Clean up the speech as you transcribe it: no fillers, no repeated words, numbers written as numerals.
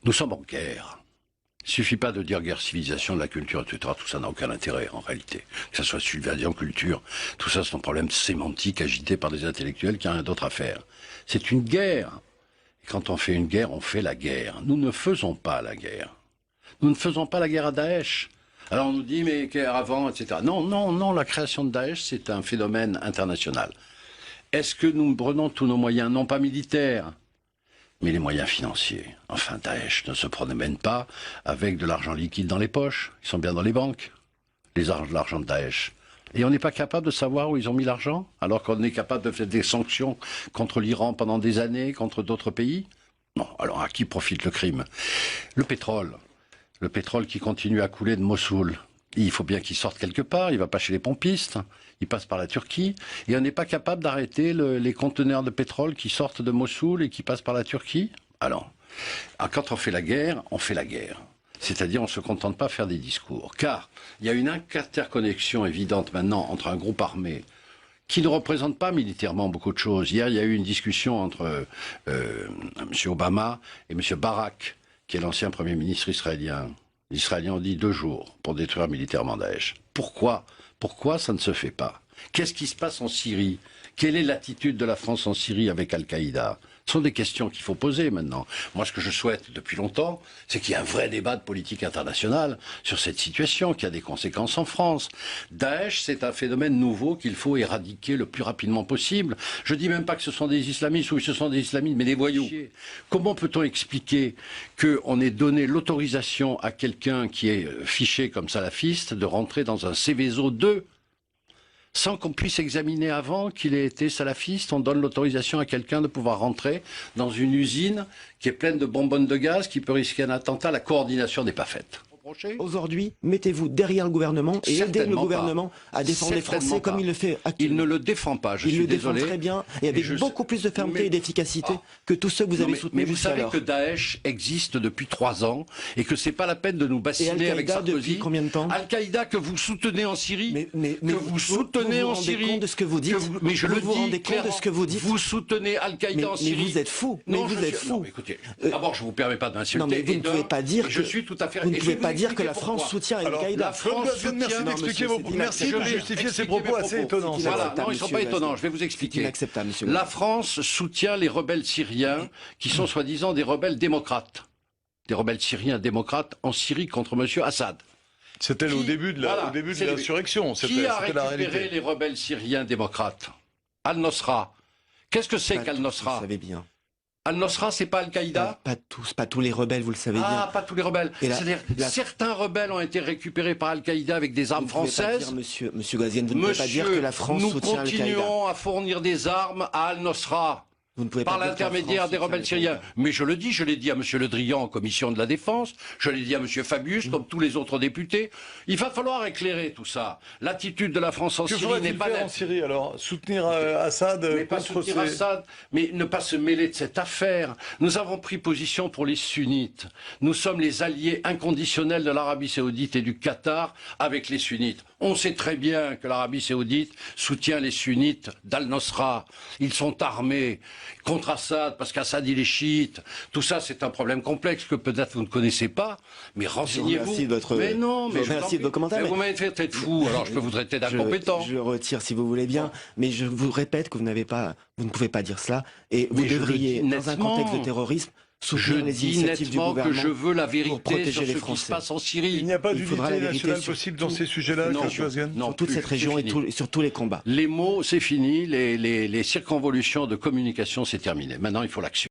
Nous sommes en guerre. Il ne suffit pas de dire guerre civilisation, de la culture, etc. Tout ça n'a aucun intérêt, en réalité. Que ça soit subversion, culture, tout ça, c'est un problème sémantique agité par des intellectuels qui n'ont rien d'autre à faire. C'est une guerre. Et quand on fait une guerre, on fait la guerre. Nous ne faisons pas la guerre. Nous ne faisons pas la guerre à Daesh. Alors on nous dit, mais avant, etc. Non, non, non, la création de Daesh, c'est un phénomène international. Est-ce que nous prenons tous nos moyens, non pas militaires, mais les moyens financiers? Enfin, Daesh ne se promène pas avec de l'argent liquide dans les poches. Ils sont bien dans les banques, l'argent de Daesh. Et on n'est pas capable de savoir où ils ont mis l'argent, alors qu'on est capable de faire des sanctions contre l'Iran pendant des années, contre d'autres pays? Non, alors à qui profite le crime? Le pétrole qui continue à couler de Mossoul. Il faut bien qu'il sorte quelque part, il ne va pas chez les pompistes, il passe par la Turquie, et on n'est pas capable d'arrêter les conteneurs de pétrole qui sortent de Mossoul et qui passent par la Turquie. Alors, quand on fait la guerre, on fait la guerre. C'est-à-dire, on ne se contente pas de faire des discours. Car il y a une interconnexion évidente maintenant entre un groupe armé qui ne représente pas militairement beaucoup de choses. Hier, il y a eu une discussion entre M. Obama et M. Barak, qui est l'ancien Premier ministre israélien. Les Israéliens ont dit 2 jours pour détruire militairement Daesh. Pourquoi ça ne se fait pas? Qu'est-ce qui se passe en Syrie? Quelle est l'attitude de la France en Syrie avec Al-Qaïda? Ce sont des questions qu'il faut poser maintenant. Moi, ce que je souhaite depuis longtemps, c'est qu'il y ait un vrai débat de politique internationale sur cette situation qui a des conséquences en France. Daesh, c'est un phénomène nouveau qu'il faut éradiquer le plus rapidement possible. Je dis même pas que ce sont des islamistes ou que ce sont des islamistes, mais des voyous. Comment peut-on expliquer qu'on ait donné l'autorisation à quelqu'un qui est fiché comme salafiste de rentrer dans un Céveso 2 sans qu'on puisse examiner avant qu'il ait été salafiste? On donne l'autorisation à quelqu'un de pouvoir rentrer dans une usine qui est pleine de bonbonnes de gaz, qui peut risquer un attentat. La coordination n'est pas faite. Aujourd'hui, mettez-vous derrière le gouvernement et aidez le gouvernement à défendre les Français comme il le fait actuellement. Il ne le défend pas, je suis désolé. Il le défend très bien et avec beaucoup plus de fermeté et d'efficacité que tous ceux que vous avez soutenus jusqu'à alors. Mais vous savez que Daesh existe depuis 3 ans et que c'est pas la peine de nous bassiner avec Sarkozy. Depuis combien de temps? Al-Qaïda que vous soutenez en Syrie, vous soutenez en Syrie. Vous vous rendez compte de ce que vous dites? Mais je le dis, vous vous rendez compte de ce que vous dites? Vous soutenez Al-Qaïda en Syrie. Mais vous êtes fou. Mais vous êtes fou. Écoutez, d'abord je vous permets pas d'insulter. Non mais vous ne pouvez pas dire. Je suis tout à fait. Vous ne pouvez pas dire que la France soutient Al-Qaïda. Merci de justifier ces propos assez étonnants. Voilà, non, ils ne sont pas étonnants, je vais vous expliquer. Inacceptable, monsieur. La France soutient les rebelles syriens qui sont soi-disant des rebelles démocrates. Des rebelles syriens démocrates en Syrie contre M. Assad. C'était au début de l'insurrection. Qui a récupéré les rebelles syriens démocrates? Al-Nosra. Qu'est-ce que c'est qu'Al-Nosra? Vous savez bien. Al-Nosra, c'est pas Al-Qaïda? Pas tous les rebelles, vous le savez bien. Ah, pas tous les rebelles. C'est-à-dire, certains rebelles ont été récupérés par Al-Qaïda avec des armes françaises. Monsieur Ghazouani, vous ne pouvez pas dire que la France soutient Al-Qaïda. Nous continuons à fournir des armes à Al-Nosra. Par l'intermédiaire des rebelles syriens. Mais je le dis, je l'ai dit à M. Le Drian en commission de la défense, je l'ai dit à M. Fabius, comme tous les autres députés. Il va falloir éclairer tout ça. L'attitude de la France en Syrie n'est pas nette. En Syrie alors? Soutenir Assad contre Assad, mais ne pas se mêler de cette affaire. Nous avons pris position pour les sunnites. Nous sommes les alliés inconditionnels de l'Arabie Saoudite et du Qatar avec les sunnites. On sait très bien que l'Arabie Saoudite soutient les sunnites d'Al-Nosra. Ils sont armés contre Assad, parce qu'Assad il est chiite. Tout ça, c'est un problème complexe que peut-être vous ne connaissez pas, mais renseignez-vous. Mais non, mais merci de vos commentaires. Mais vous m'avez fait traiter de fou, alors je peux vous traiter d'incompétent. Je le retire si vous voulez bien, mais je vous répète que vous ne pouvez pas dire cela, et vous devriez, dans un contexte de terrorisme, soutenir les initiatives du gouvernement que je veux la vérité sur les ce Français. qui se passe en Syrie. Il n'y a pas d'unité nationale possible dans ces sujets-là, sur toute cette région et sur tous les combats. Les mots, c'est fini. Les circonvolutions de communication, c'est terminé. Maintenant, il faut l'action.